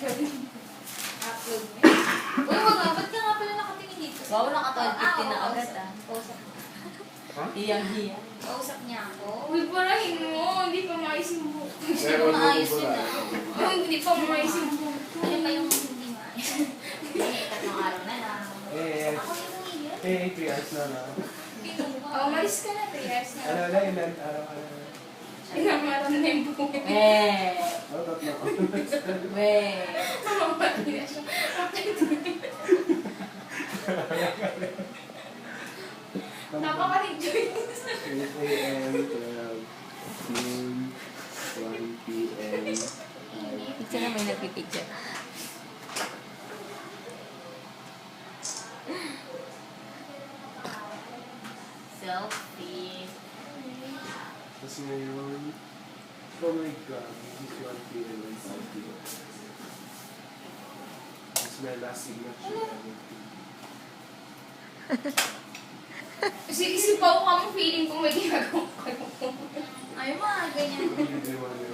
Upload mo yun. Uy, wag nga. Ba't ka nga pala nakatingin dito? Wow, naka-12.50 na agad ah. Kausap. Hiyang-hiya. Kausap niya ako. Uy, parahin mo. Hindi pa maayos yung buhok. Hindi ko maayos yun ah. Oh, hindi pa maayos yung buhok. Ano ba yung hindi maayos? Tatlong araw na lang. Ako yung hihil. 3 hours na lang. Oh, malis ka na, 3 years na. Ano na, ilan araw ka na. Pinamaran na yung buhok. Eh. Oh, tatlo. Weh. Mamapati na siya. Napaka-enjoy. 8 a.m., 12, noon, 1 p.m. Picture na may nagpipicture. Selfie. Tapos ngayon, oh my God, this is 1 p.m. and 5 p.m. This is my last signature. Isip ako kami feeling ko may ginagawa ko. Ay, mga ganyan. Hindi naman